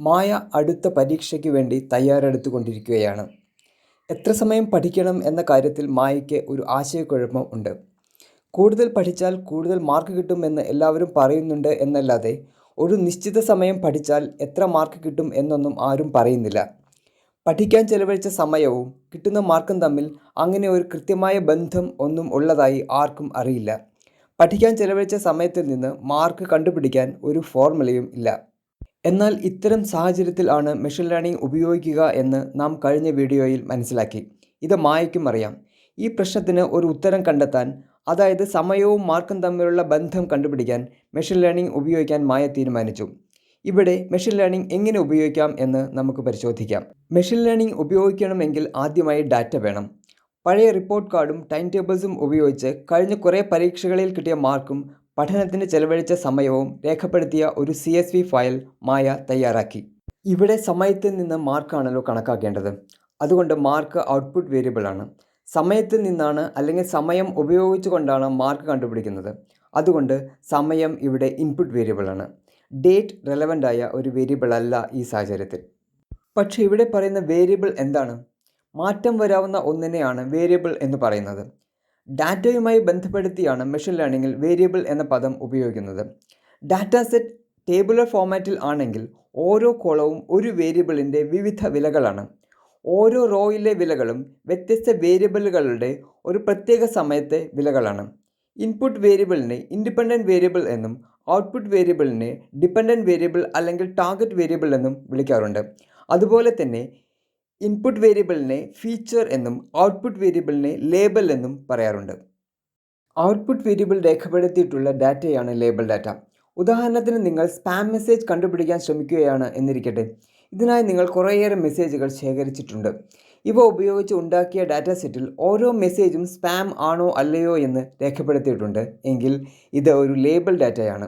മായ അടുത്ത പരീക്ഷയ്ക്ക് വേണ്ടി തയ്യാറെടുത്തുകൊണ്ടിരിക്കുകയാണ്. എത്ര സമയം പഠിക്കണം എന്ന കാര്യത്തിൽ മായയ്ക്ക് ഒരു ആശയക്കുഴപ്പം ഉണ്ട്. കൂടുതൽ പഠിച്ചാൽ കൂടുതൽ മാർക്ക് കിട്ടും എന്ന് എല്ലാവരും പറയുന്നുണ്ട് എന്നല്ലാതെ ഒരു നിശ്ചിത സമയം പഠിച്ചാൽ എത്ര മാർക്ക് കിട്ടും എന്നൊന്നും ആരും പറയുന്നില്ല. പഠിക്കാൻ ചെലവഴിച്ച സമയവും കിട്ടുന്ന മാർക്കും തമ്മിൽ അങ്ങനെ ഒരു കൃത്യമായ ബന്ധം ഒന്നും ഉള്ളതായി ആർക്കും അറിയില്ല. പഠിക്കാൻ ചെലവഴിച്ച സമയത്തിൽ നിന്ന് മാർക്ക് കണ്ടുപിടിക്കാൻ ഒരു ഫോർമുലയും ഇല്ല. എന്നാൽ ഇത്തരം സാഹചര്യത്തിൽ ആണ് മെഷീൻ ലേണിംഗ് ഉപയോഗിക്കുക എന്ന് നാം കഴിഞ്ഞ വീഡിയോയിൽ മനസ്സിലാക്കി. ഇത് മായയ്ക്കും അറിയാം. ഈ പ്രശ്നത്തിന് ഒരു ഉത്തരം കണ്ടെത്താൻ, അതായത് സമയവും മാർക്കും തമ്മിലുള്ള ബന്ധം കണ്ടുപിടിക്കാൻ മെഷീൻ ലേണിംഗ് ഉപയോഗിക്കാൻ മായ തീരുമാനിച്ചു. ഇവിടെ മെഷീൻ ലേണിംഗ് എങ്ങനെ ഉപയോഗിക്കാം എന്ന് നമുക്ക് പരിശോധിക്കാം. മെഷീൻ ലേണിംഗ് ഉപയോഗിക്കണമെങ്കിൽ ആദ്യമായി ഡാറ്റ വേണം. പഴയ റിപ്പോർട്ട് കാർഡും ടൈം ടേബിൾസും ഉപയോഗിച്ച് കഴിഞ്ഞ കുറേ പരീക്ഷകളിൽ കിട്ടിയ മാർക്കും പഠനത്തിന് ചെലവഴിച്ച സമയവും രേഖപ്പെടുത്തിയ ഒരു CSV ഫയൽ മായ തയ്യാറാക്കി. ഇവിടെ സമയത്തിൽ നിന്ന് മാർക്കാണല്ലോ കണക്കാക്കേണ്ടത്. അതുകൊണ്ട് മാർക്ക് ഔട്ട്പുട്ട് വേരിയബിൾ ആണ്. സമയത്തിൽ നിന്നാണ് അല്ലെങ്കിൽ സമയം ഉപയോഗിച്ചുകൊണ്ടാണ് മാർക്ക് കണ്ടുപിടിക്കുന്നത്. അതുകൊണ്ട് സമയം ഇവിടെ ഇൻപുട്ട് വേരിയബിൾ ആണ്. ഡേറ്റ് റെലവൻ്റ് ആയ ഒരു വേരിയബിൾ അല്ല ഈ സാഹചര്യത്തിൽ. പക്ഷേ ഇവിടെ പറയുന്ന വേരിയബിൾ എന്താണ്? മാറ്റം വരാവുന്ന ഒന്നിനെയാണ് വേരിയബിൾ എന്ന് പറയുന്നത്. ഡാറ്റയുമായി ബന്ധപ്പെടുത്തിയാണ് മെഷീൻ ലേണിംഗിൽ വേരിയബിൾ എന്ന പദം ഉപയോഗിക്കുന്നത്. ഡാറ്റ സെറ്റ് ടേബുലർ ഫോമാറ്റിൽ ആണെങ്കിൽ ഓരോ കോളവും ഒരു വേരിയബിളിൻ്റെ വിവിധ വിലകളാണ്. ഓരോ റോയിലെ വിലകളും വ്യത്യസ്ത വേരിയബിളുകളുടെ ഒരു പ്രത്യേക സമയത്തെ വിലകളാണ്. ഇൻപുട്ട് വേരിയബിളിനെ ഇൻഡിപെൻഡൻറ്റ് വേരിയബിൾ എന്നും ഔട്ട്പുട്ട് വേരിയബിളിനെ ഡിപെൻഡൻറ്റ് വേരിയബിൾ അല്ലെങ്കിൽ ടാർഗറ്റ് വേരിയബിൾ എന്നും വിളിക്കാറുണ്ട്. അതുപോലെ തന്നെ ഇൻപുട്ട് വേരിയബിളിനെ ഫീച്ചർ എന്നും ഔട്ട്പുട്ട് വേരിയബിളിനെ ലേബൽ എന്നും പറയാറുണ്ട്. ഔട്ട്പുട്ട് വേരിയബിൾ രേഖപ്പെടുത്തിയിട്ടുള്ള ഡാറ്റയാണ് ലേബൽ ഡാറ്റ. ഉദാഹരണത്തിന് നിങ്ങൾ സ്പാം മെസ്സേജ് കണ്ടുപിടിക്കാൻ ശ്രമിക്കുകയാണ് എന്നിരിക്കട്ടെ. ഇതിനായി നിങ്ങൾ കുറേയേറെ മെസ്സേജുകൾ ശേഖരിച്ചിട്ടുണ്ട്. ഇവ ഉപയോഗിച്ച് ഉണ്ടാക്കിയ ഡാറ്റ സെറ്റിൽ ഓരോ മെസ്സേജും സ്പാം ആണോ അല്ലയോ എന്ന് രേഖപ്പെടുത്തിയിട്ടുണ്ട് എങ്കിൽ ഇത് ഒരു ലേബൽ ഡാറ്റയാണ്.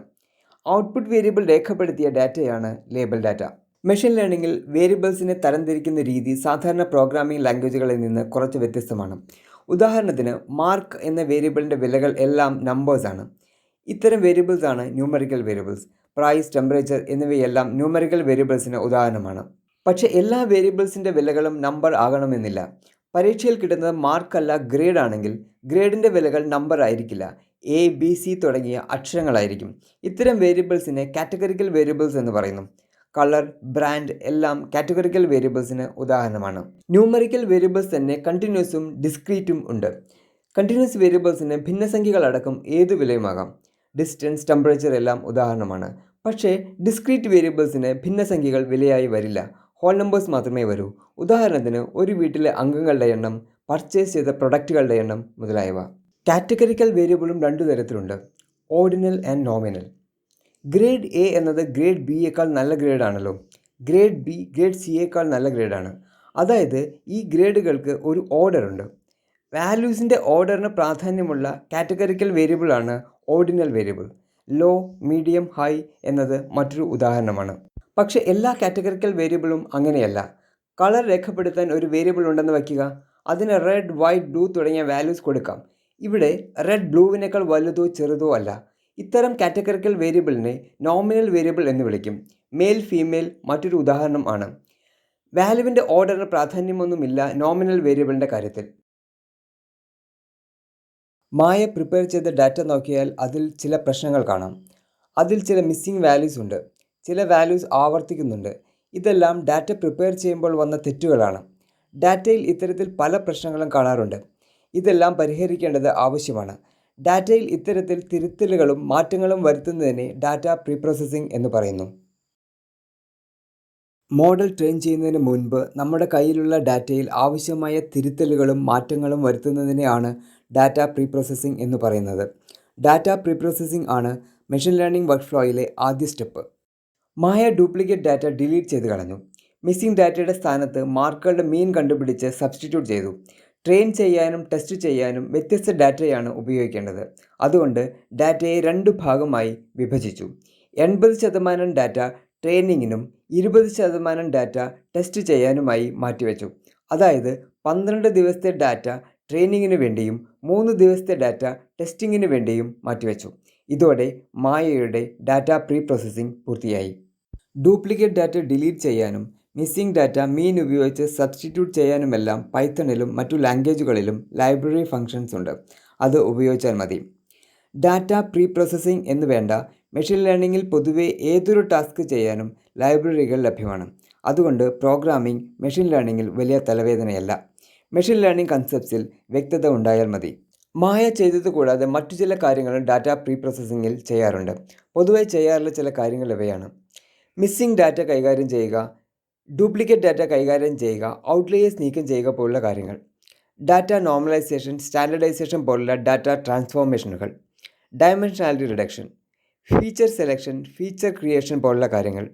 ഔട്ട്പുട്ട് വേരിയബിൾ രേഖപ്പെടുത്തിയ ഡാറ്റയാണ് ലേബൽ ഡാറ്റ. മെഷീൻ ലേണിംഗിൽ വേരിയബിൾസിനെ തരംതിരിക്കുന്ന രീതി സാധാരണ പ്രോഗ്രാമിംഗ് ലാംഗ്വേജുകളിൽ നിന്ന് കുറച്ച് വ്യത്യസ്തമാണ്. ഉദാഹരണത്തിന് മാർക്ക് എന്ന വേരിയബിളിൻ്റെ വിലകൾ എല്ലാം നമ്പേഴ്സാണ്. ഇത്തരം വേരിയബിൾസാണ് ന്യൂമറിക്കൽ വേരിയബിൾസ്. പ്രൈസ്, ടെമ്പറേച്ചർ എന്നിവയെല്ലാം ന്യൂമറിക്കൽ വേരിയബിൾസിന് ഉദാഹരണമാണ്. പക്ഷേ എല്ലാ വേരിയബിൾസിൻ്റെ വിലകളും നമ്പർ ആകണമെന്നില്ല. പരീക്ഷയിൽ കിട്ടുന്നത് മാർക്കല്ല ഗ്രേഡ് ആണെങ്കിൽ ഗ്രേഡിൻ്റെ വിലകൾ നമ്പർ ആയിരിക്കില്ല. A, B, C തുടങ്ങിയ അക്ഷരങ്ങളായിരിക്കും. ഇത്തരം വേരിയബിൾസിനെ കാറ്റഗറിക്കൽ വേരിയബിൾസ് എന്ന് പറയുന്നു. കളർ, ബ്രാൻഡ് എല്ലാം കാറ്റഗറിക്കൽ വേരിയബിൾസിന് ഉദാഹരണമാണ്. ന്യൂമറിക്കൽ വേരിയബിൾസ് തന്നെ കണ്ടിന്യൂസും ഡിസ്ക്രീറ്റും ഉണ്ട്. കണ്ടിന്യൂസ് വേരിയബിൾസിന് ഭിന്നസംഖ്യകളടക്കം ഏതു വിലയുമാകാം. ഡിസ്റ്റൻസ്, ടെമ്പറേച്ചർ എല്ലാം ഉദാഹരണമാണ്. പക്ഷേ ഡിസ്ക്രീറ്റ് വേരിയബിൾസിന് ഭിന്നസംഖ്യകൾ വിലയായി വരില്ല. ഹോൾ നമ്പേഴ്സ് മാത്രമേ വരൂ. ഉദാഹരണത്തിന് ഒരു വീട്ടിലെ അംഗങ്ങളുടെ എണ്ണം, പർച്ചേസ് ചെയ്ത പ്രൊഡക്റ്റുകളുടെ എണ്ണം മുതലായവ. കാറ്റഗറിക്കൽ വേരിയബിളും രണ്ടു തരത്തിലുണ്ട്: ordinal and nominal. Grade A എന്നത് ഗ്രേഡ് Bയേക്കാൾ നല്ല ഗ്രേഡാണല്ലോ. ഗ്രേഡ് B ഗ്രേഡ് Cയേക്കാൾ നല്ല ഗ്രേഡാണ്. അതായത് ഈ ഗ്രേഡുകൾക്ക് ഒരു ഓർഡർ ഉണ്ട്. വാല്യൂസിൻ്റെ ഓർഡറിന് പ്രാധാന്യമുള്ള കാറ്റഗറിക്കൽ വേരിയബിളാണ് ordinal variable. Low, medium, high എന്നത് മറ്റൊരു ഉദാഹരണമാണ്. പക്ഷേ എല്ലാ കാറ്റഗറിക്കൽ വേരിയബിളും അങ്ങനെയല്ല. കളർ രേഖപ്പെടുത്താൻ ഒരു വേരിയബിൾ ഉണ്ടെന്ന് വയ്ക്കുക. അതിന് റെഡ്, വൈറ്റ്, ബ്ലൂ തുടങ്ങിയ വാല്യൂസ് കൊടുക്കാം. ഇവിടെ റെഡ് ബ്ലൂവിനേക്കാൾ വലുതോ ചെറുതോ അല്ല. ഇത്തരം കാറ്റഗറിക്കൽ വേരിയബിളിനെ നോമിനൽ വേരിയബിൾ എന്ന് വിളിക്കും. മെയിൽ, ഫീമെയിൽ മറ്റൊരു ഉദാഹരണം ആണ്. വാല്യൂവിൻ്റെ ഓർഡറിന് പ്രാധാന്യമൊന്നുമില്ല നോമിനൽ വേരിയബിളിൻ്റെ കാര്യത്തിൽ. മായ പ്രിപ്പയർ ചെയ്ത ഡാറ്റ നോക്കിയാൽ അതിൽ ചില പ്രശ്നങ്ങൾ കാണാം. അതിൽ ചില മിസ്സിംഗ് വാല്യൂസ് ഉണ്ട്. ചില വാല്യൂസ് ആവർത്തിക്കുന്നുണ്ട്. ഇതെല്ലാം ഡാറ്റ പ്രിപ്പയർ ചെയ്യുമ്പോൾ വന്ന തെറ്റുകളാണ്. ഡാറ്റയിൽ ഇത്തരത്തിൽ പല പ്രശ്നങ്ങളും കാണാറുണ്ട്. ഇതെല്ലാം പരിഹരിക്കേണ്ടത് ആവശ്യമാണ്. ഡാറ്റയിൽ ഇത്തരത്തിൽ തിരുത്തലുകളും മാറ്റങ്ങളും വരുത്തുന്നതിനെ ഡാറ്റ പ്രീപ്രോസസ്സിംഗ് എന്ന് പറയുന്നു. മോഡൽ ട്രെയിൻ ചെയ്യുന്നതിന് മുൻപ് നമ്മുടെ കയ്യിലുള്ള ഡാറ്റയിൽ ആവശ്യമായ തിരുത്തലുകളും മാറ്റങ്ങളും വരുത്തുന്നതിനെയാണ് ഡാറ്റ പ്രീപ്രോസസ്സിംഗ് എന്ന് പറയുന്നത്. ഡാറ്റ പ്രീപ്രോസസ്സിംഗ് ആണ് മെഷീൻ ലേണിംഗ് വർക്ക് ഫ്ലോയിലെ ആദ്യ സ്റ്റെപ്പ്. മായ ഡ്യൂപ്ലിക്കേറ്റ് ഡാറ്റ ഡിലീറ്റ് ചെയ്ത് കളഞ്ഞു. മിസ്സിംഗ് ഡാറ്റയുടെ സ്ഥാനത്ത് മാർക്കുകളുടെ മീൻ കണ്ടുപിടിച്ച് സബ്സ്റ്റിറ്റ്യൂട്ട് ചെയ്തു. ട്രെയിൻ ചെയ്യാനും ടെസ്റ്റ് ചെയ്യാനും വ്യത്യസ്ത ഡാറ്റയാണ് ഉപയോഗിക്കേണ്ടത്. അതുകൊണ്ട് ഡാറ്റയെ 2 ഭാഗമായി വിഭജിച്ചു. 80% ഡാറ്റ ട്രെയിനിങ്ങിനും 20% ഡാറ്റ ടെസ്റ്റ് ചെയ്യാനുമായി മാറ്റിവെച്ചു. അതായത് 12 ദിവസത്തെ ഡാറ്റ ട്രെയിനിങ്ങിന് വേണ്ടിയും 3 ദിവസത്തെ ഡാറ്റ ടെസ്റ്റിങ്ങിന് വേണ്ടിയും മാറ്റിവെച്ചു. ഇതോടെ മായയുടെ ഡാറ്റ പ്രീ പ്രോസസ്സിംഗ് പൂർത്തിയായി. ഡ്യൂപ്ലിക്കേറ്റ് ഡാറ്റ ഡിലീറ്റ് ചെയ്യാനും മിസ്സിംഗ് ഡാറ്റ മീൻ ഉപയോഗിച്ച് സബ്സ്റ്റിറ്റ്യൂട്ട് ചെയ്യാനുമെല്ലാം പൈത്തണിലും മറ്റു ലാംഗ്വേജുകളിലും ലൈബ്രറി ഫങ്ഷൻസ് ഉണ്ട്. അത് ഉപയോഗിച്ചാൽ മതി. ഡാറ്റ പ്രീ പ്രോസസ്സിംഗ് എന്ന് വേണ്ട, മെഷീൻ ലേണിംഗിൽ പൊതുവെ ഏതൊരു ടാസ്ക് ചെയ്യാനും ലൈബ്രറികൾ ലഭ്യമാണ്. അതുകൊണ്ട് പ്രോഗ്രാമിംഗ് മെഷീൻ ലേണിംഗിൽ വലിയ തലവേദനയല്ല. മെഷീൻ ലേണിംഗ് കൺസെപ്റ്റ്സിൽ വ്യക്തത ഉണ്ടായാൽ മതി. മായ ചെയ്തത് കൂടാതെ മറ്റു ചില കാര്യങ്ങളും ഡാറ്റ പ്രീ പ്രോസസ്സിങ്ങിൽ ചെയ്യാറുണ്ട്. പൊതുവെ ചെയ്യാറുള്ള ചില കാര്യങ്ങൾ ഇവയാണ്: മിസ്സിംഗ് ഡാറ്റ കൈകാര്യം ചെയ്യുക, ഡ്യൂപ്ലിക്കേറ്റ് ഡാറ്റ കൈകാര്യം ചെയ്യുക, ഔട്ട്ലയേഴ്സ് നീക്കം ചെയ്യുക പോലുള്ള കാര്യങ്ങൾ. ഡാറ്റ നോർമലൈസേഷൻ, സ്റ്റാൻഡർഡൈസേഷൻ പോലുള്ള ഡാറ്റ ട്രാൻസ്ഫോർമേഷനുകൾ. Dimensionality reduction, feature selection, feature creation പോലുള്ള കാര്യങ്ങൾ.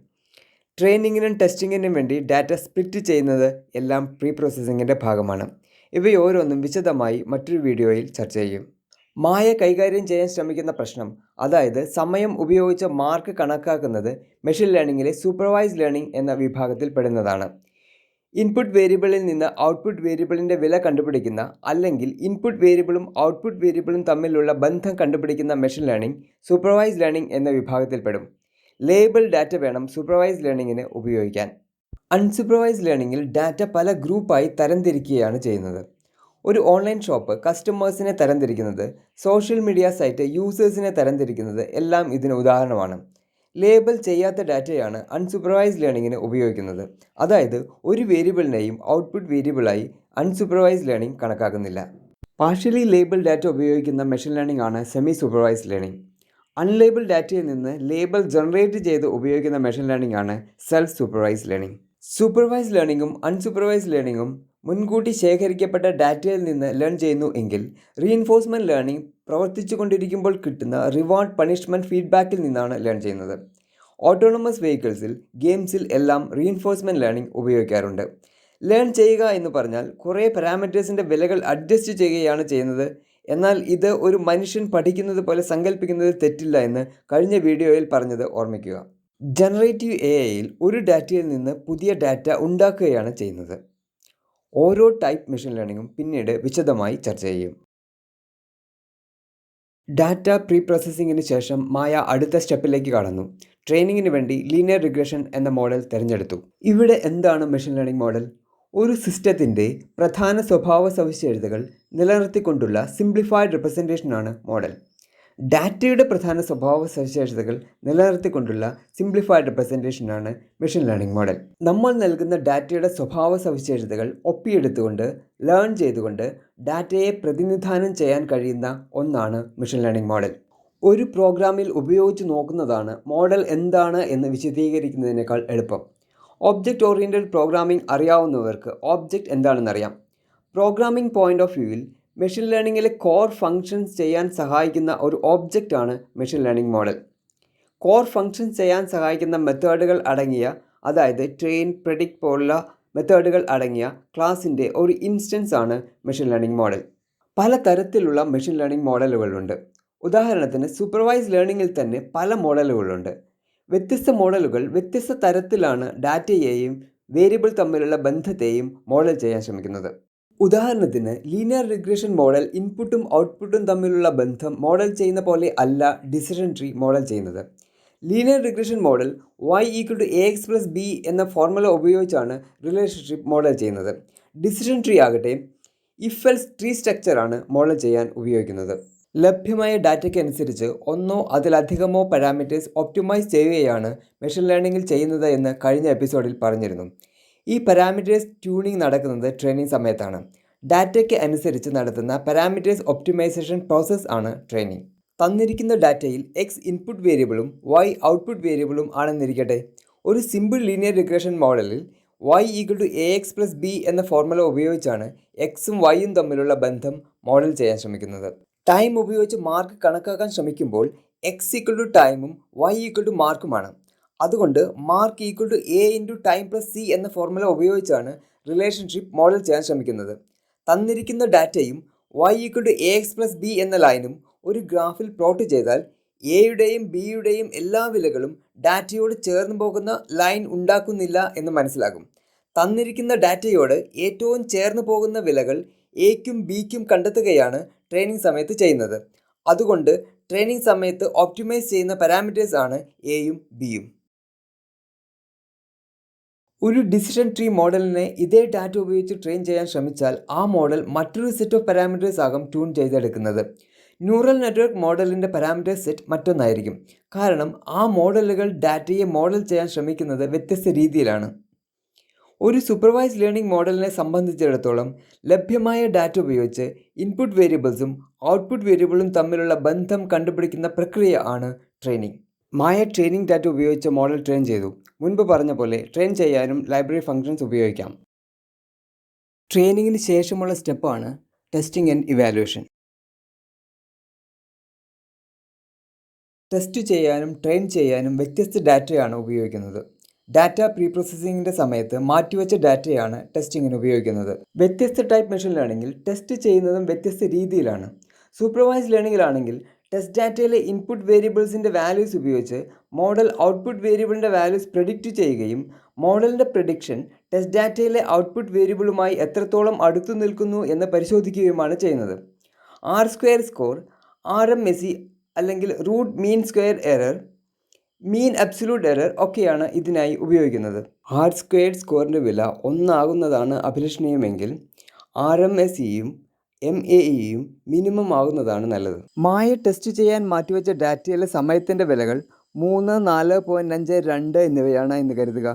ട്രെയിനിങ്ങിനും ടെസ്റ്റിങ്ങിനും വേണ്ടി ഡാറ്റ സ്പ്ലിറ്റ് ചെയ്യുന്നത് എല്ലാം പ്രീ പ്രോസസ്സിങ്ങിൻ്റെ ഭാഗമാണ്. ഇവയോരോന്നും വിശദമായി മറ്റൊരു വീഡിയോയിൽ ചർച്ച ചെയ്യും. മായ കൈകാര്യം ചെയ്യാൻ ശ്രമിക്കുന്ന പ്രശ്നം, അതായത് സമയം ഉപയോഗിച്ച് മാർക്ക് കണക്കാക്കുന്നത്, മെഷീൻ ലേണിംഗിലെ സൂപ്പർവൈസ്ഡ് ലേണിംഗ് എന്ന വിഭാഗത്തിൽ പെടുന്നതാണ്. ഇൻപുട്ട് വേരിയബിളിൽ നിന്ന് ഔട്ട്പുട്ട് വേരിയബിളിൻ്റെ വില കണ്ടുപിടിക്കുന്ന, അല്ലെങ്കിൽ ഇൻപുട്ട് വേരിയബിളും ഔട്ട്പുട്ട് വേരിയബിളും തമ്മിലുള്ള ബന്ധം കണ്ടുപിടിക്കുന്ന മെഷീൻ ലേണിംഗ് സൂപ്പർവൈസ്ഡ് ലേണിംഗ് എന്ന വിഭാഗത്തിൽപ്പെടും. ലേബിൾ ഡാറ്റ വേണം സൂപ്പർവൈസ്ഡ് ലേണിംഗിന് ഉപയോഗിക്കാൻ. അൺസൂപ്പർവൈസ്ഡ് ലേണിംഗിൽ ഡാറ്റ പല ഗ്രൂപ്പായി തരംതിരിക്കുകയാണ് ചെയ്യുന്നത്. ഒരു ഓൺലൈൻ ഷോപ്പ് കസ്റ്റമേഴ്സിനെ തരംതിരിക്കുന്നത്, സോഷ്യൽ മീഡിയ സൈറ്റ് യൂസേഴ്സിനെ തരംതിരിക്കുന്നത് എല്ലാം ഇതിന് ഉദാഹരണമാണ്. ലേബൽ ചെയ്യാത്ത ഡാറ്റയാണ് അൺസൂപ്പർവൈസ്ഡ് ലേണിംഗിന് ഉപയോഗിക്കുന്നത്. അതായത് ഒരു വേരിയബിളിനെയും ഔട്ട്പുട്ട് വേരിയബിളായി അൺസൂപ്പർവൈസ്ഡ് ലേണിംഗ് കണക്കാക്കുന്നില്ല. പാർഷ്യലി ലേബിൾ ഡാറ്റ ഉപയോഗിക്കുന്ന മെഷീൻ ലേണിംഗ് ആണ് സെമി സൂപ്പർവൈസ്ഡ് ലേണിംഗ്. അൺലേബിൾ ഡാറ്റയിൽ നിന്ന് ലേബൽ ജനറേറ്റ് ചെയ്ത് ഉപയോഗിക്കുന്ന മെഷീൻ ലേണിംഗ് ആണ് സെൽഫ് സൂപ്പർവൈസ്ഡ് ലേണിംഗ്. സൂപ്പർവൈസ്ഡ് ലേണിംഗും അൺസൂപ്പർവൈസ്ഡ് ലേണിംഗും മുൻകൂട്ടി ശേഖരിക്കപ്പെട്ട ഡാറ്റയിൽ നിന്ന് ലേൺ ചെയ്യുന്നു എങ്കിൽ, റീഇൻഫോഴ്സ്മെൻറ്റ് ലേണിംഗ് പ്രവർത്തിച്ചു കൊണ്ടിരിക്കുമ്പോൾ കിട്ടുന്ന റിവാർഡ് പണിഷ്മെൻറ്റ് ഫീഡ്ബാക്കിൽ നിന്നാണ് ലേൺ ചെയ്യുന്നത്. ഓട്ടോണമസ് വെഹിക്കിൾസിൽ, ഗെയിംസിൽ എല്ലാം റീഇൻഫോഴ്സ്മെൻറ്റ് ലേണിംഗ് ഉപയോഗിക്കാറുണ്ട്. ലേൺ ചെയ്യുക എന്ന് പറഞ്ഞാൽ കുറേ പാരാമീറ്റേഴ്സിൻ്റെ വിലകൾ അഡ്ജസ്റ്റ് ചെയ്യുകയാണ് ചെയ്യുന്നത്. എന്നാൽ ഇത് ഒരു മനുഷ്യൻ പഠിക്കുന്നത് പോലെ സങ്കല്പിക്കുന്നതിൽ തെറ്റില്ല എന്ന് കഴിഞ്ഞ വീഡിയോയിൽ പറഞ്ഞത് ഓർമ്മിക്കുക. ജനറേറ്റീവ് AI-യിൽ ഒരു ഡാറ്റയിൽ നിന്ന് പുതിയ ഡാറ്റ ഉണ്ടാക്കുകയാണ് ചെയ്യുന്നത്. ഓരോ ടൈപ്പ് മെഷീൻ ലേണിംഗും പിന്നീട് വിശദമായി ചർച്ച ചെയ്യും. ഡാറ്റ പ്രീ പ്രോസസ്സിങ്ങിന് ശേഷം മായ അടുത്ത സ്റ്റെപ്പിലേക്ക് കടന്നു. ട്രെയിനിങ്ങിന് വേണ്ടി ലീനിയർ റിഗ്രഷൻ എന്ന മോഡൽ തിരഞ്ഞെടുത്തു. ഇവിടെ എന്താണ് മെഷീൻ ലേണിംഗ് മോഡൽ? ഒരു സിസ്റ്റത്തിൻ്റെ പ്രധാന സ്വഭാവ സവിശേഷതകൾ നിലനിർത്തിക്കൊണ്ടുള്ള സിംപ്ലിഫൈഡ് റെപ്രസെൻറ്റേഷനാണ് മോഡൽ. ഡാറ്റയുടെ പ്രധാന സ്വഭാവ സവിശേഷതകൾ നിലനിർത്തിക്കൊണ്ടുള്ള സിംപ്ലിഫൈഡ് റെപ്രസെൻറ്റേഷനാണ് മെഷീൻ ലേണിംഗ് മോഡൽ. നമ്മൾ നൽകുന്ന ഡാറ്റയുടെ സ്വഭാവ സവിശേഷതകൾ ഒപ്പിയെടുത്തുകൊണ്ട്, ലേൺ ചെയ്തുകൊണ്ട് ഡാറ്റയെ പ്രതിനിധാനം ചെയ്യാൻ കഴിയുന്ന ഒന്നാണ് മെഷീൻ ലേണിംഗ് മോഡൽ. ഒരു പ്രോഗ്രാമിൽ ഉപയോഗിച്ച് നോക്കുന്നതാണ് മോഡൽ എന്താണ് എന്ന് വിശദീകരിക്കുന്നതിനേക്കാൾ എളുപ്പം. ഒബ്ജക്റ്റ് ഓറിയൻറ്റഡ് പ്രോഗ്രാമിംഗ് അറിയാവുന്നവർക്ക് ഒബ്ജക്റ്റ് എന്താണെന്നറിയാം. പ്രോഗ്രാമിംഗ് പോയിൻ്റ് ഓഫ് വ്യൂവിൽ മെഷീൻ ലേണിംഗിലെ കോർ ഫങ്ഷൻസ് ചെയ്യാൻ സഹായിക്കുന്ന ഒരു ഒബ്ജക്റ്റാണ് machine learning model. Core functions ചെയ്യാൻ സഹായിക്കുന്ന മെത്തേഡുകൾ അടങ്ങിയ, അതായത് ട്രെയിൻ, പ്രെഡിക്റ്റ് പോലുള്ള മെത്തേഡുകൾ അടങ്ങിയ ക്ലാസിൻ്റെ ഒരു ഇൻസ്റ്റൻസ് ആണ് മെഷീൻ ലേണിംഗ് മോഡൽ. പല തരത്തിലുള്ള മെഷീൻ ലേണിംഗ് മോഡലുകളുണ്ട്. ഉദാഹരണത്തിന് സൂപ്പർവൈസ്ഡ് ലേണിംഗിൽ തന്നെ പല മോഡലുകളുണ്ട്. വ്യത്യസ്ത മോഡലുകൾ വ്യത്യസ്ത തരത്തിലാണ് ഡാറ്റയെയും വേരിയബിൾ തമ്മിലുള്ള ബന്ധത്തെയും മോഡൽ ചെയ്യാൻ ശ്രമിക്കുന്നത്. ഉദാഹരണത്തിന് ലീനിയർ റിഗ്രഷൻ മോഡൽ ഇൻപുട്ടും ഔട്ട്പുട്ടും തമ്മിലുള്ള ബന്ധം മോഡൽ ചെയ്യുന്ന പോലെ അല്ല ഡിസിഷൻ ട്രീ മോഡൽ ചെയ്യുന്നത്. ലീനിയർ റിഗ്രഷൻ മോഡൽ y=ax+b എന്ന ഫോർമുല ഉപയോഗിച്ചാണ് റിലേഷൻഷിപ്പ് മോഡൽ ചെയ്യുന്നത്. ഡിസിഷൻ ട്രീ ആകട്ടെ ഇഫ് എൽസ് ട്രീ സ്ട്രക്ചറാണ് മോഡൽ ചെയ്യാൻ ഉപയോഗിക്കുന്നത്. ലഭ്യമായ ഡാറ്റയ്ക്ക് അനുസരിച്ച് ഒന്നോ അതിലധികമോ പാരാമീറ്റേഴ്സ് ഒപ്റ്റിമൈസ് ചെയ്യുകയാണ് മെഷീൻ ലേണിംഗിൽ ചെയ്യുന്നത് എന്ന് കഴിഞ്ഞ എപ്പിസോഡിൽ പറഞ്ഞിരുന്നു. ഈ പാരാമീറ്റേഴ്സ് ട്യൂണിംഗ് നടക്കുന്നത് ട്രെയിനിങ് സമയത്താണ്. ഡാറ്റയ്ക്ക് അനുസരിച്ച് നടത്തുന്ന പാരാമീറ്റേഴ്സ് ഒപ്റ്റിമൈസേഷൻ പ്രോസസ്സ് ആണ് ട്രെയിനിങ്. തന്നിരിക്കുന്ന ഡാറ്റയിൽ x ഇൻപുട്ട് വേരിയബിളും y ഔട്ട്പുട്ട് വേരിയബിളും ആണെന്നിരിക്കട്ടെ. ഒരു സിമ്പിൾ ലീനിയർ റിഗ്രഷൻ മോഡലിൽ y=ax+b എന്ന ഫോർമുല ഉപയോഗിച്ചാണ് എക്സും വൈയും തമ്മിലുള്ള ബന്ധം മോഡൽ ചെയ്യാൻ ശ്രമിക്കുന്നത്. ടൈം ഉപയോഗിച്ച് മാർക്ക് കണക്കാക്കാൻ ശ്രമിക്കുമ്പോൾ x ടൈമും y മാർക്കുമാണ്. അതുകൊണ്ട് മാർക്ക് a×time+c എന്ന ഫോർമുല ഉപയോഗിച്ചാണ് റിലേഷൻഷിപ്പ് മോഡൽ ചെയ്യാൻ ശ്രമിക്കുന്നത്. തന്നിരിക്കുന്ന ഡാറ്റയും y=ax+b എന്ന ലൈനും ഒരു ഗ്രാഫിൽ പ്ലോട്ട് ചെയ്താൽ എയുടെയും ബിയുടെയും എല്ലാ വിലകളും ഡാറ്റയോട് ചേർന്ന് പോകുന്ന ലൈൻ ഉണ്ടാക്കുന്നില്ല എന്ന് മനസ്സിലാകും. തന്നിരിക്കുന്ന ഡാറ്റയോട് ഏറ്റവും ചേർന്ന് പോകുന്ന വിലകൾ എക്കും ബിക്കും കണ്ടെത്തുകയാണ് ട്രെയിനിങ് സമയത്ത് ചെയ്യുന്നത്. അതുകൊണ്ട് ട്രെയിനിങ് സമയത്ത് ഒപ്റ്റിമൈസ് ചെയ്യുന്ന പാരാമീറ്റേഴ്സ് ആണ് എയും ബിയും. ഒരു ഡിസിഷൻ ട്രീ മോഡലിനെ ഇതേ ഡാറ്റ ഉപയോഗിച്ച് ട്രെയിൻ ചെയ്യാൻ ശ്രമിച്ചാൽ ആ മോഡൽ മറ്റൊരു സെറ്റ് ഓഫ് പാരാമീറ്റേഴ്സ് ആകും ട്യൂൺ ചെയ്തെടുക്കുന്നത്. ന്യൂറൽ നെറ്റ്വർക്ക് മോഡലിൻ്റെ പാരാമീറ്റർ സെറ്റ് മറ്റൊന്നായിരിക്കും. കാരണം ആ മോഡലുകൾ ഡാറ്റയെ മോഡൽ ചെയ്യാൻ ശ്രമിക്കുന്നത് വ്യത്യസ്ത രീതിയിലാണ്. ഒരു സൂപ്പർവൈസ്ഡ് ലേണിംഗ് മോഡലിനെ സംബന്ധിച്ചിടത്തോളം ലഭ്യമായ ഡാറ്റ ഉപയോഗിച്ച് ഇൻപുട്ട് വേരിയബിൾസും ഔട്ട്പുട്ട് വേരിയബിളും തമ്മിലുള്ള ബന്ധം കണ്ടുപിടിക്കുന്ന പ്രക്രിയ ആണ് ട്രെയിനിങ്. മായ ട്രെയിനിങ് ഡാറ്റ ഉപയോഗിച്ച് മോഡൽ ട്രെയിൻ ചെയ്തു. മുൻപ് പറഞ്ഞ പോലെ ട്രെയിൻ ചെയ്യാനും ലൈബ്രറി ഫങ്ഷൻസ് ഉപയോഗിക്കാം. ട്രെയിനിങ്ങിന് ശേഷമുള്ള സ്റ്റെപ്പാണ് ടെസ്റ്റിംഗ് ആൻഡ് ഇവാലുവേഷൻ. ടെസ്റ്റ് ചെയ്യാനും ട്രെയിൻ ചെയ്യാനും വ്യത്യസ്ത ഡാറ്റയാണ് ഉപയോഗിക്കുന്നത്. ഡാറ്റ പ്രീ പ്രോസസ്സിങ്ങിൻ്റെ സമയത്ത് മാറ്റിവെച്ച ഡാറ്റയാണ് ടെസ്റ്റിങ്ങിന് ഉപയോഗിക്കുന്നത്. വ്യത്യസ്ത ടൈപ്പ് മെഷീൻ ലേണിംഗിൽ ടെസ്റ്റ് ചെയ്യുന്നതും വ്യത്യസ്ത രീതിയിലാണ്. സൂപ്പർവൈസ്ഡ് ലേണിംഗിലാണെങ്കിൽ ടെസ്റ്റ് ഡാറ്റയിലെ ഇൻപുട്ട് വേരിയബിൾസിൻ്റെ വാല്യൂസ് ഉപയോഗിച്ച് മോഡൽ ഔട്ട്പുട്ട് വേരിയബിളിൻ്റെ വാല്യൂസ് പ്രെഡിക്റ്റ് ചെയ്യുകയും മോഡലിൻ്റെ പ്രെഡിക്ഷൻ ടെസ്റ്റ് ഡാറ്റയിലെ ഔട്ട്പുട്ട് വേരിയബിളുമായി എത്രത്തോളം അടുത്തു നിൽക്കുന്നു എന്ന് പരിശോധിക്കുകയുമാണ് ചെയ്യുന്നത്. ആർ സ്ക്വയർ സ്കോർ, RMSE അല്ലെങ്കിൽ root mean square error, mean absolute error ഒക്കെയാണ് ഇതിനായി ഉപയോഗിക്കുന്നത്. ആർ സ്ക്വയർഡ് സ്കോറിൻ്റെ വില 1 ആകുന്നതാണ് അഭിലഷണീയമെങ്കിൽ RMSEയും MAEയും മിനിമം ആകുന്നതാണ് നല്ലത്. മായ ടെസ്റ്റ് ചെയ്യാൻ മാറ്റിവെച്ച ഡാറ്റയിലെ സമയത്തിൻ്റെ വിലകൾ 3, 4.52 എന്നിവയാണ് എന്ന് കരുതുക.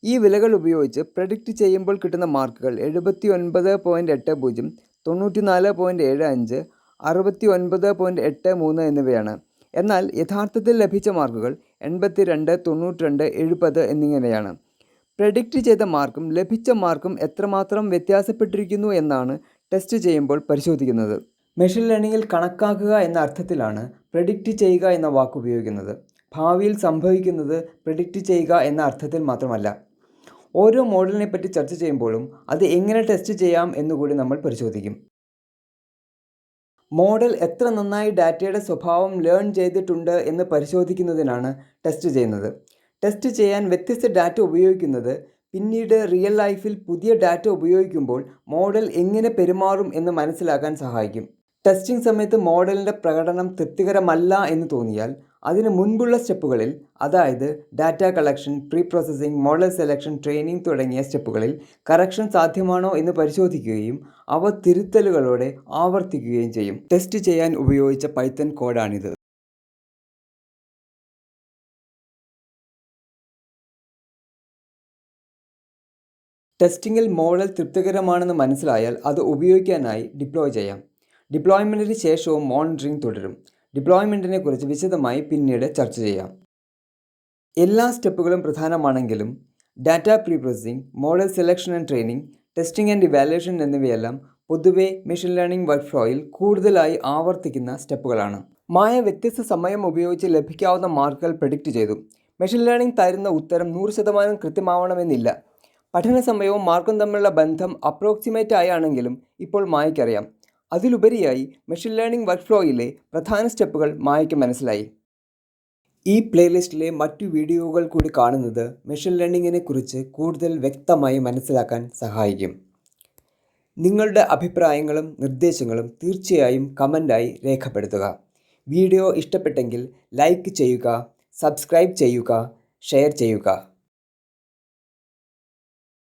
ഈ വിലകൾ ഉപയോഗിച്ച് പ്രെഡിക്റ്റ് ചെയ്യുമ്പോൾ കിട്ടുന്ന മാർക്കുകൾ 79.80, 94.75, 69.83 എന്നിവയാണ്. എന്നാൽ യഥാർത്ഥത്തിൽ ലഭിച്ച മാർക്കുകൾ 82, 92, 70 എന്നിങ്ങനെയാണ്. പ്രെഡിക്റ്റ് ചെയ്ത മാർക്കും ലഭിച്ച മാർക്കും എത്രമാത്രം വ്യത്യാസപ്പെട്ടിരിക്കുന്നു എന്നാണ് ടെസ്റ്റ് ചെയ്യുമ്പോൾ പരിശോധിക്കുന്നത്. മെഷീൻ ലേണിംഗിൽ കണക്കാക്കുക എന്ന അർത്ഥത്തിലാണ് പ്രെഡിക്റ്റ് ചെയ്യുക എന്ന വാക്ക് ഉപയോഗിക്കുന്നത്. ഭാവിയിൽ സംഭവിക്കുന്നത് പ്രെഡിക്റ്റ് ചെയ്യുക എന്ന അർത്ഥത്തിൽ മാത്രമല്ല. ഓരോ മോഡലിനെ പറ്റി ചർച്ച ചെയ്യുമ്പോഴും അത് എങ്ങനെ ടെസ്റ്റ് ചെയ്യാം എന്നുകൂടി നമ്മൾ പരിശോധിക്കും. മോഡൽ എത്ര നന്നായി ഡാറ്റയുടെ സ്വഭാവം ലേൺ ചെയ്തിട്ടുണ്ട് എന്ന് പരിശോധിക്കുന്നതിനാണ് ടെസ്റ്റ് ചെയ്യുന്നത്. ടെസ്റ്റ് ചെയ്യാൻ വ്യത്യസ്ത ഡാറ്റ ഉപയോഗിക്കുന്നത് പിന്നീട് റിയൽ ലൈഫിൽ പുതിയ ഡാറ്റ ഉപയോഗിക്കുമ്പോൾ മോഡൽ എങ്ങനെ പെരുമാറും എന്ന് മനസ്സിലാക്കാൻ സഹായിക്കും. ടെസ്റ്റിംഗ് സമയത്ത് മോഡലിൻ്റെ പ്രകടനം തൃപ്തികരമല്ല എന്ന് തോന്നിയാൽ അതിന് മുൻപുള്ള സ്റ്റെപ്പുകളിൽ, അതായത് data collection, pre processing, model selection, training തുടങ്ങിയ സ്റ്റെപ്പുകളിൽ കറക്ഷൻ സാധ്യമാണോ എന്ന് പരിശോധിക്കുകയും അവ തിരുത്തലുകളോടെ ആവർത്തിക്കുകയും ചെയ്യും. ടെസ്റ്റ് ചെയ്യാൻ ഉപയോഗിച്ച പൈത്തൺ കോഡാണിത്. ടെസ്റ്റിങ്ങിൽ മോഡൽ തൃപ്തികരമാണെന്ന് മനസ്സിലായാൽ അത് ഉപയോഗിക്കാനായി ഡിപ്ലോയ് ചെയ്യാം. ഡിപ്ലോയ്മെൻറ്റിന് ശേഷവും മോണിറ്ററിംഗ് തുടരും. ഡിപ്ലോയ്മെൻറ്റിനെ കുറിച്ച് വിശദമായി പിന്നീട് ചർച്ച ചെയ്യാം. എല്ലാ സ്റ്റെപ്പുകളും പ്രധാനമാണെങ്കിലും data preprocessing, model selection and training, testing and evaluation എന്നിവയെല്ലാം പൊതുവെ മെഷീൻ ലേണിംഗ് വർക്ക് ഫ്ലോയിൽ കൂടുതലായി ആവർത്തിക്കുന്ന സ്റ്റെപ്പുകളാണ്. മായ വ്യത്യസ്ത സമയം ഉപയോഗിച്ച് ലഭിക്കാവുന്ന മാർക്കുകൾ പ്രെഡിക്റ്റ് ചെയ്തു. മെഷീൻ ലേണിംഗ് തരുന്ന ഉത്തരം 100% കൃത്യമാവണമെന്നില്ല. പഠന സമയവും മാർക്കും തമ്മിലുള്ള ബന്ധം അപ്രോക്സിമേറ്റ് ആയാണെങ്കിലും ഇപ്പോൾ മായയ്ക്കറിയാം. അതിലുപരിയായി മെഷീൻ ലേണിംഗ് വർക്ക് ഫ്ലോയിലെ പ്രധാന സ്റ്റെപ്പുകൾ മായയ്ക്ക് മനസ്സിലായി. ഈ പ്ലേലിസ്റ്റിലെ മറ്റു വീഡിയോകൾ കൂടി കാണുന്നത് മെഷീൻ ലേണിങ്ങിനെ കുറിച്ച് കൂടുതൽ വ്യക്തമായി മനസ്സിലാക്കാൻ സഹായിക്കും. നിങ്ങളുടെ അഭിപ്രായങ്ങളും നിർദ്ദേശങ്ങളും തീർച്ചയായും കമൻ്റായി രേഖപ്പെടുത്തുക. വീഡിയോ ഇഷ്ടപ്പെട്ടെങ്കിൽ ലൈക്ക് ചെയ്യുക, സബ്സ്ക്രൈബ് ചെയ്യുക, ഷെയർ ചെയ്യുക.